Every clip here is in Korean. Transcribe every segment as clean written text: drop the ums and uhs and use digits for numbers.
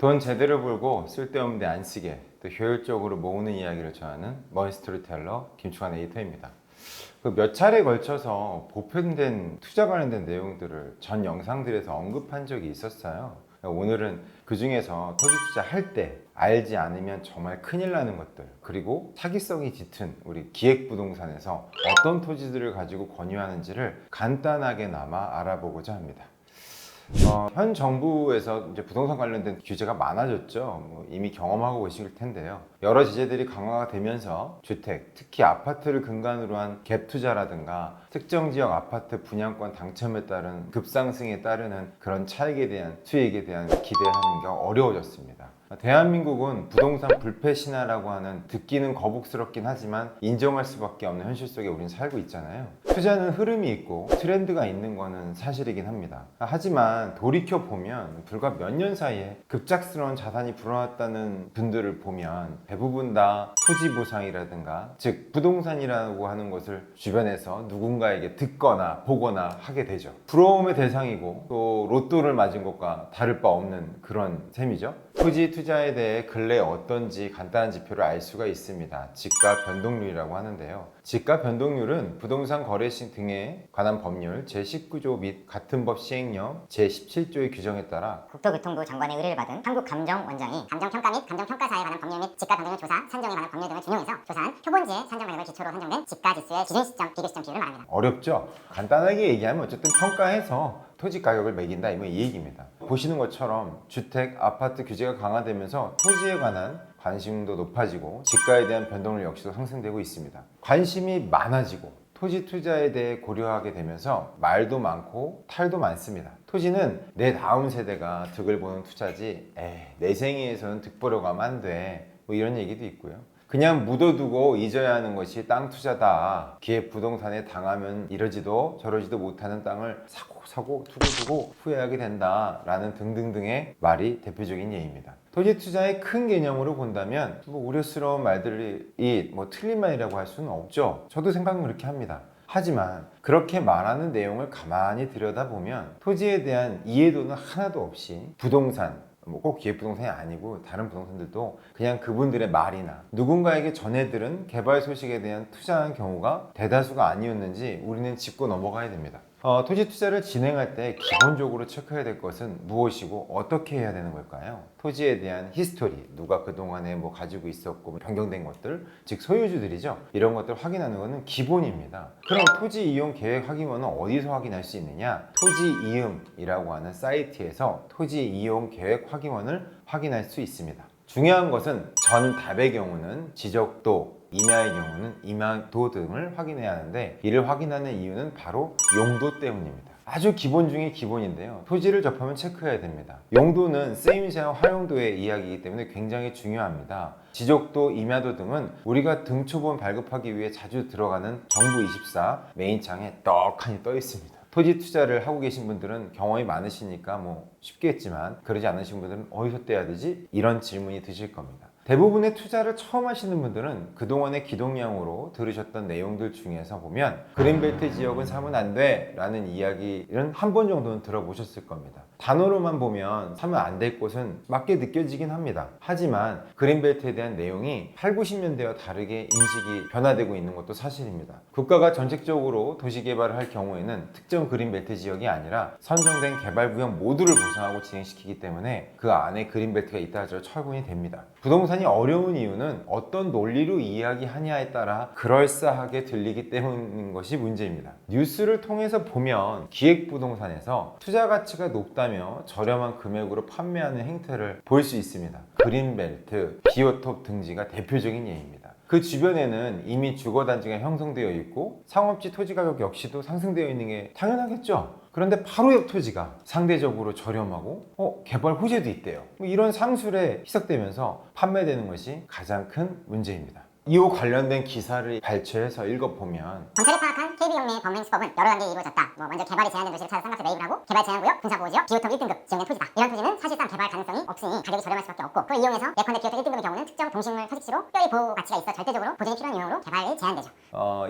돈 제대로 벌고 쓸데없는 데 안 쓰게 또 효율적으로 모으는 이야기를 전하는 머니 스토리텔러 김충환 에디터입니다. 몇 차례에 걸쳐서 보편된 투자 관련된 내용들을 전 영상들에서 언급한 적이 있었어요. 오늘은 그 중에서 토지 투자할 때 알지 않으면 정말 큰일 나는 것들, 그리고 사기성이 짙은 우리 기획부동산에서 어떤 토지들을 가지고 권유하는지를 간단하게나마 알아보고자 합니다. 현 정부에서 이제 부동산 관련된 규제가 많아졌죠. 이미 경험하고 계실 텐데요. 여러 제재들이 강화가 되면서 주택, 특히 아파트를 근간으로 한 갭 투자라든가 특정 지역 아파트 분양권 당첨에 따른 급상승에 따르는 그런 차익에 대한 수익에 대한 기대하는 게 어려워졌습니다. 대한민국은 부동산 불패 신화라고 하는 듣기는 거북스럽긴 하지만 인정할 수밖에 없는 현실 속에 우린 살고 있잖아요. 투자는 흐름이 있고 트렌드가 있는 거는 사실이긴 합니다. 하지만 돌이켜 보면 불과 몇 년 사이에 급작스러운 자산이 불어났다는 분들을 보면 대부분 다 토지 보상이라든가, 즉 부동산이라고 하는 것을 주변에서 누군가에게 듣거나 보거나 하게 되죠. 부러움의 대상이고 또 로또를 맞은 것과 다를 바 없는 그런 셈이죠. 토지 투자에 대해 근래 어떤지 간단한 지표를 알 수가 있습니다. 지가 변동률이라고 하는데요. 지가 변동률은 부동산 거래 시 등에 관한 법률 제19조 및 같은 법 시행령 제17조의 규정에 따라 국토교통부 장관의 의뢰를 받은 한국감정원장이 감정평가 및 감정평가사에 관한 법률 및 지가 변동률 조사, 산정에 관한 법률 등을 준용해서 조사한 표본지의 산정 가격을 기초로 산정된 지가지수의 기준 시점, 비교 시점 비율을 말합니다. 어렵죠? 간단하게 얘기하면 어쨌든 평가해서 토지 가격을 매긴다, 이 얘기입니다. 보시는 것처럼 주택, 아파트 규제가 강화되면서 토지에 관한 관심도 높아지고 지가에 대한 변동률 역시도 상승되고 있습니다. 관심이 많아지고 토지 투자에 대해 고려하게 되면서 말도 많고 탈도 많습니다. 토지는 내 다음 세대가 득을 보는 투자지, 내 생애에서는 득 보러 가면 안 돼, 이런 얘기도 있고요. 그냥 묻어두고 잊어야 하는 것이 땅 투자다. 기획부동산에 당하면 이러지도 저러지도 못하는 땅을 사고 두고 후회하게 된다라는 등등등의 말이 대표적인 예입니다. 토지 투자의 큰 개념으로 본다면 우려스러운 말들이 틀린 말이라고 할 수는 없죠. 저도 생각은 그렇게 합니다. 하지만 그렇게 말하는 내용을 가만히 들여다보면 토지에 대한 이해도는 하나도 없이 부동산, 꼭 기획부동산이 아니고 다른 부동산들도 그냥 그분들의 말이나 누군가에게 전해들은 개발 소식에 대한 투자한 경우가 대다수가 아니었는지 우리는 짚고 넘어가야 됩니다. 토지 투자를 진행할 때 기본적으로 체크해야 될 것은 무엇이고 어떻게 해야 되는 걸까요? 토지에 대한 히스토리, 누가 그동안에 가지고 있었고 변경된 것들, 즉 소유주들이죠. 이런 것들 확인하는 것은 기본입니다. 그럼 토지 이용 계획 확인원은 어디서 확인할 수 있느냐? 토지 이음이라고 하는 사이트에서 토지 이용 계획 확인원을 확인할 수 있습니다. 중요한 것은 전답의 경우는 지적도, 임야의 경우는 임야도 등을 확인해야 하는데, 이를 확인하는 이유는 바로 용도 때문입니다. 아주 기본 중에 기본인데요. 토지를 접하면 체크해야 됩니다. 용도는 쓰임새와 활용도의 이야기이기 때문에 굉장히 중요합니다. 지적도, 임야도 등은 우리가 등초본 발급하기 위해 자주 들어가는 정부24 메인창에 떡하니 떠 있습니다. 토지 투자를 하고 계신 분들은 경험이 많으시니까 쉽게 했지만, 그러지 않으신 분들은 어디서 떼야 되지? 이런 질문이 드실 겁니다. 대부분의 투자를 처음 하시는 분들은 그동안의 기동량으로 들으셨던 내용들 중에서 보면 그린벨트 지역은 사면 안 돼 라는 이야기는 한 번 정도는 들어보셨을 겁니다. 단어로만 보면 사면 안 될 곳은 맞게 느껴지긴 합니다. 하지만 그린벨트에 대한 내용이 8, 90년대와 다르게 인식이 변화되고 있는 것도 사실입니다. 국가가 전체적으로 도시개발을 할 경우에는 특정 그린벨트 지역이 아니라 선정된 개발구역 모두를 보상하고 진행시키기 때문에 그 안에 그린벨트가 있다 하더라도 처분이 됩니다. 부동산이 어려운 이유는 어떤 논리로 이야기하냐에 따라 그럴싸하게 들리기 때문인 것이 문제입니다. 뉴스를 통해서 보면 기획부동산에서 투자 가치가 높다며 저렴한 금액으로 판매하는 행태를 볼 수 있습니다. 그린벨트, 비오톱 등지가 대표적인 예입니다. 그 주변에는 이미 주거단지가 형성되어 있고 상업지 토지 가격 역시도 상승되어 있는 게 당연하겠죠. 그런데 바로 옆 토지가 상대적으로 저렴하고 개발 호재도 있대요. 이런 상술에 희석되면서 판매되는 것이 가장 큰 문제입니다. 이후 관련된 기사를 발췌해서 읽어보면 검찰이 파악한 KB영리의 범행 수법은 여러 단계에 이루어졌다. 먼저 개발이 제한된 도시를 찾아 쌍값에 매입을 하고 개발 제한구역, 군사보호지역, 비오톱 1등급 지정된 토지다. 이런 토지는 사실상 개발 가능성이 없으니 가격이 저렴할 수밖에 없고 그걸 이용해서 예컨대 비오톱 1등급의 경우는 특정 동식물 서식지로 특별히 보호 가치가 있어 절대적으로 보존이 필요한 유형으로 개발이 제한되죠.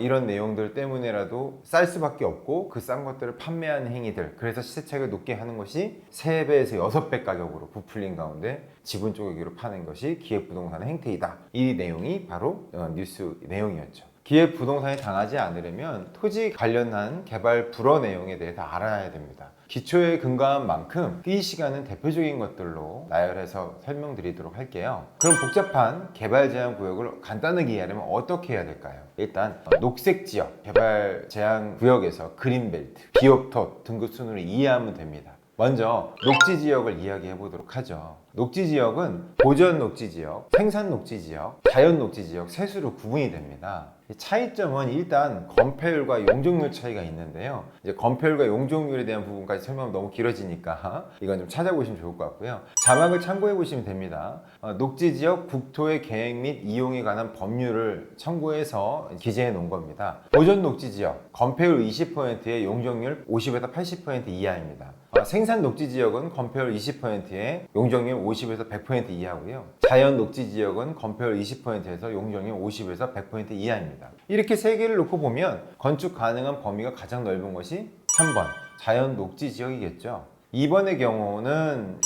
이런 내용들 때문에라도 쌀 수밖에 없고 그 싼 것들을 판매하는 행위들, 그래서 시세차익을 높게 하는 것이 3배에서 6배 가격으로 부풀린 가운데 지분 쪼개기로 파는 것이 기획부동산의 행태이다. 이 내용이 바로 뉴스 내용이었죠. 기획부동산이 당하지 않으려면 토지 관련한 개발 불허 내용에 대해서 알아야 됩니다. 기초에 근거한 만큼 이 시간은 대표적인 것들로 나열해서 설명드리도록 할게요. 그럼 복잡한 개발 제한 구역을 간단하게 이해하려면 어떻게 해야 될까요? 일단 녹색 지역, 개발 제한 구역에서 그린벨트, 비옵톱 등급 순으로 이해하면 됩니다. 먼저 녹지 지역을 이야기해 보도록 하죠. 녹지 지역은 보전 녹지 지역, 생산 녹지 지역, 자연 녹지 지역 세 수로 구분이 됩니다. 차이점은 일단 건폐율과 용적률 차이가 있는데요. 이제 건폐율과 용적률에 대한 부분까지 설명하면 너무 길어지니까 이건 좀 찾아보시면 좋을 것 같고요. 자막을 참고해 보시면 됩니다. 녹지 지역 국토의 계획 및 이용에 관한 법률을 참고해서 기재해 놓은 겁니다. 보전 녹지 지역 건폐율 20%에 용적률 50에서 80% 이하입니다. 생산 녹지 지역은 건폐율 20%에 용적률 50에서 100% 이하고요. 자연 녹지 지역은 건폐율 20%에서 용적률 50에서 100% 이하입니다. 이렇게 세 개를 놓고 보면 건축 가능한 범위가 가장 넓은 것이 3번 자연 녹지 지역이겠죠. 2번의 경우는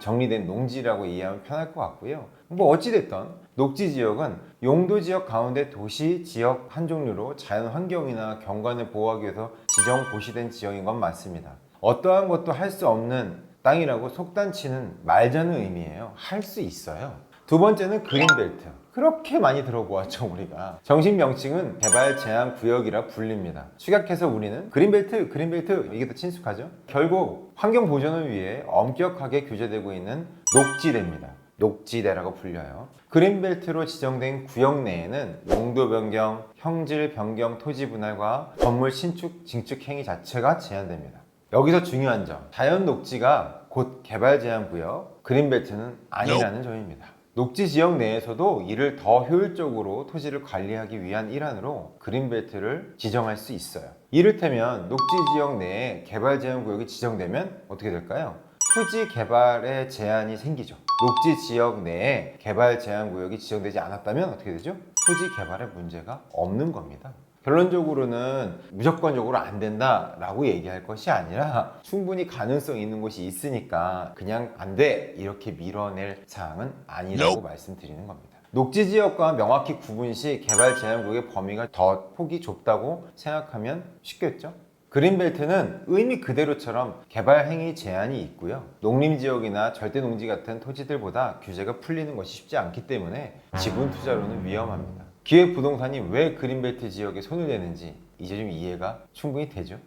정리된 농지라고 이해하면 편할 것 같고요. 뭐 어찌됐든 녹지 지역은 용도 지역 가운데 도시 지역 한 종류로 자연 환경이나 경관을 보호하기 위해서 지정 고시된 지역인 건 맞습니다. 어떠한 것도 할 수 없는 땅이라고 속단치는 말자는 의미예요. 할 수 있어요. 두 번째는 그린벨트. 그렇게 많이 들어보았죠, 우리가. 정식 명칭은 개발 제한 구역이라 불립니다. 축약해서 우리는 그린벨트 이게 더 친숙하죠? 결국 환경 보존을 위해 엄격하게 규제되고 있는 녹지대입니다. 녹지대라고 불려요. 그린벨트로 지정된 구역 내에는 용도 변경, 형질 변경 토지 분할과 건물 신축, 증축 행위 자체가 제한됩니다. 여기서 중요한 점, 자연 녹지가 곧 개발 제한 구역, 그린벨트는 아니라는 점입니다. 녹지 지역 내에서도 이를 더 효율적으로 토지를 관리하기 위한 일환으로 그린벨트를 지정할 수 있어요. 이를테면 녹지 지역 내에 개발 제한 구역이 지정되면 어떻게 될까요? 토지 개발에 제한이 생기죠. 녹지 지역 내에 개발 제한 구역이 지정되지 않았다면 어떻게 되죠? 토지 개발에 문제가 없는 겁니다. 결론적으로는 무조건적으로 안 된다라고 얘기할 것이 아니라 충분히 가능성 있는 곳이 있으니까 그냥 안 돼 이렇게 밀어낼 사항은 아니라고 말씀드리는 겁니다. 녹지 지역과 명확히 구분 시 개발 제한구역의 범위가 더 폭이 좁다고 생각하면 쉽겠죠? 그린벨트는 의미 그대로처럼 개발 행위 제한이 있고요. 농림지역이나 절대농지 같은 토지들보다 규제가 풀리는 것이 쉽지 않기 때문에 지분 투자로는 위험합니다. 기획부동산이 왜 그린벨트 지역에 손을 대는지 이제 좀 이해가 충분히 되죠?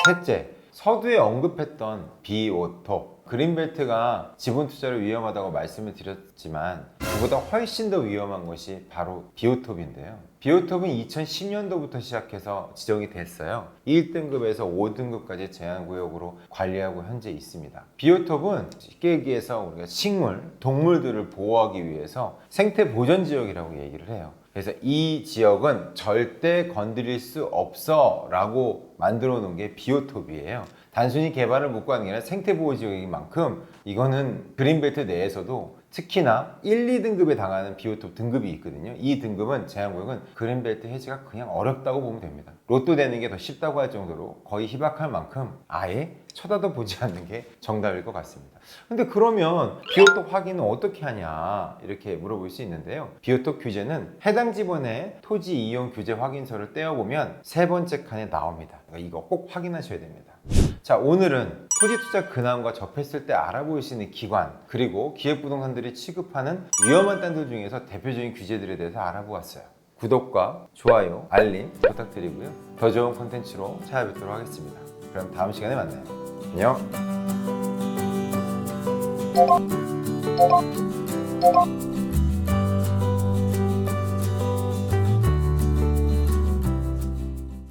셋째, 서두에 언급했던 비오톱. 그린벨트가 지분 투자를 위험하다고 말씀을 드렸지만 그보다 훨씬 더 위험한 것이 바로 비오톱인데요. 비오톱은 2010년도부터 시작해서 지정이 됐어요. 1등급에서 5등급까지 제한구역으로 관리하고 현재 있습니다. 비오톱은 쉽게 얘기해서 우리가 식물, 동물들을 보호하기 위해서 생태보전지역이라고 얘기를 해요. 그래서 이 지역은 절대 건드릴 수 없어 라고 만들어 놓은 게 비오톱이에요. 단순히 개발을 묵과하는 게 아니라 생태보호지역인 만큼 이거는 그린벨트 내에서도 특히나 1, 2등급에 당하는 비오톱 등급이 있거든요. 이 등급은 제한구역은 그린벨트 해지가 그냥 어렵다고 보면 됩니다. 로또 되는 게 더 쉽다고 할 정도로 거의 희박할 만큼 아예 쳐다도 보지 않는 게 정답일 것 같습니다. 근데 그러면 비오톱 확인은 어떻게 하냐 이렇게 물어볼 수 있는데요. 비오톱 규제는 해당 지번의 토지 이용 규제 확인서를 떼어보면 세 번째 칸에 나옵니다. 그러니까 이거 꼭 확인하셔야 됩니다. 자, 오늘은 토지 투자 근황과 접했을 때 알아볼 수 있는 기관 그리고 기획부동산들이 취급하는 위험한 땅들 중에서 대표적인 규제들에 대해서 알아보았어요. 구독과 좋아요, 알림 부탁드리고요. 더 좋은 콘텐츠로 찾아뵙도록 하겠습니다. 그럼 다음 시간에 만나요. 안녕.